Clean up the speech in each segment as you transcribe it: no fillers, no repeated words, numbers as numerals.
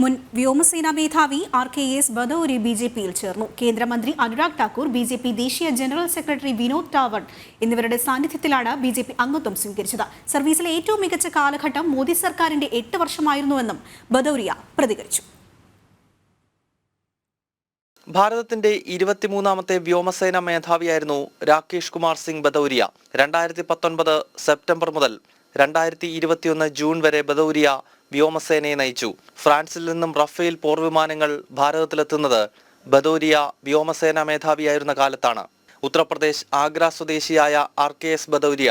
മുൻ വ്യോമസേനാ മേധാവി RKS ബദൌരി ബിജെപിയിൽ ചേർന്നു. കേന്ദ്രമന്ത്രി അനുരാഗ് ഠാക്കൂർ, ബിജെപി ദേശീയ ജനറൽ സെക്രട്ടറി വിനോദ് ടാവഡ് എന്നിവരുടെ സാന്നിധ്യത്തിലാണ് ബിജെപി അംഗത്വം സ്വീകരിച്ചത്. സർവീസിലെ ഏറ്റവും മികച്ച കാലഘട്ടം മോദി സർക്കാരിന്റെ 8 വർഷമായിരുന്നുവെന്നും ബദൌരിയ പ്രതികരിച്ചു. ഭാരതത്തിന്റെ 23ാമത്തെ വ്യോമസേനാ മേധാവിയായിരുന്നു രാകേഷ് കുമാർ സിംഗ് ബദൌരിയ. 2019 സെപ്റ്റംബർ മുതൽ 2021 ജൂൺ വരെ ബദൌരിയ വ്യോമസേനയെ നയിച്ചു. ഫ്രാൻസിൽ നിന്നും റഫേൽ പോർവിമാനങ്ങൾ ഭാരതത്തിലെത്തുന്നത് ബദൌരിയ വ്യോമസേനാ മേധാവിയായിരുന്ന കാലത്താണ്. ഉത്തർപ്രദേശ് ആഗ്ര സ്വദേശിയായ RKS ബദൌരിയ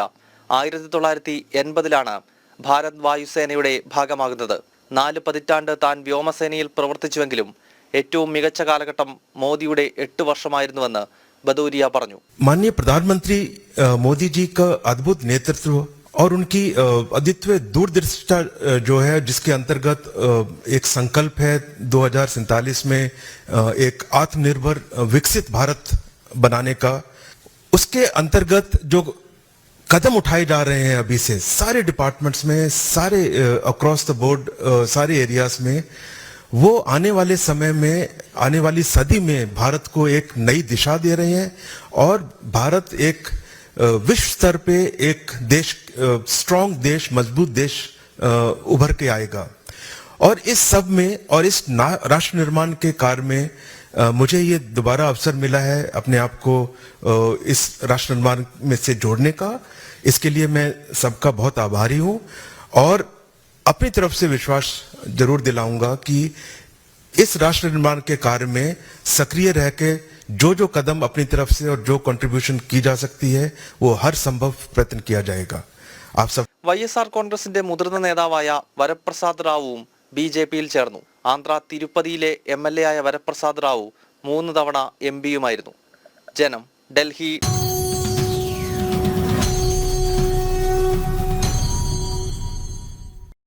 1980-ലാണ് ഭാരത് വായുസേനയുടെ ഭാഗമാകുന്നത്. 4 പതിറ്റാണ്ട് താൻ വ്യോമസേനയിൽ പ്രവർത്തിച്ചുവെങ്കിലും ഏറ്റവും മികച്ച കാലഘട്ടം മോദിയുടെ 8 വർഷമായിരുന്നുവെന്ന് ബദൌരിയ പറഞ്ഞു. माननीय प्रधानमंत्री मोदी जी का अद्भुत नेतृत्व और उनकी अद्वितीय दूरदर्शिता जो है, जिसके अंतर्गत एक संकल्प है 2047 में एक आत्मनिर्भर विकसित भारत बनाने का, उसके अंतर्गत जो कदम उठाए जा रहे हैं अभी से सारे डिपार्टमेंट्स में, सारे अक्रॉस द बोर्ड सारे एरियाज में, वो आने वाले समय में, आने वाली सदी में भारत को एक नई दिशा दे रहे हैं और भारत एक विश्व स्तर पे एक देश, स्ट्रांग देश, मजबूत देश उभर के आएगा। और इस सब में और इस राष्ट्र निर्माण के कार्य में मुझे ये दोबारा अवसर मिला है अपने आप को इस राष्ट्र निर्माण में से जोड़ने का। इसके लिए मैं सबका बहुत आभारी हूँ और अपनी तरफ से विश्वास जरूर दिलाऊंगा कि इस राष्ट्र निर्माण के कार्य में सक्रिय रह के जो कदम अपनी तरफ से और जो कंट्रीब्यूशन की जा सकती है वो हर संभव प्रयत्न किया जाएगा. आप सब YSR കോൺഗ്രസിന്റെ മുതിർന്ന നേതാവായ വരപ്രസാദ് റാവുവും ബിജെപിയിൽ ചേർന്നു. ആന്ധ്ര തിരുപ്പതിയിലെ MLA ആയ വരപ്രസാദ് റാവു 3 തവണ MP യുമായിരുന്നു. ജനം, ഡൽഹി.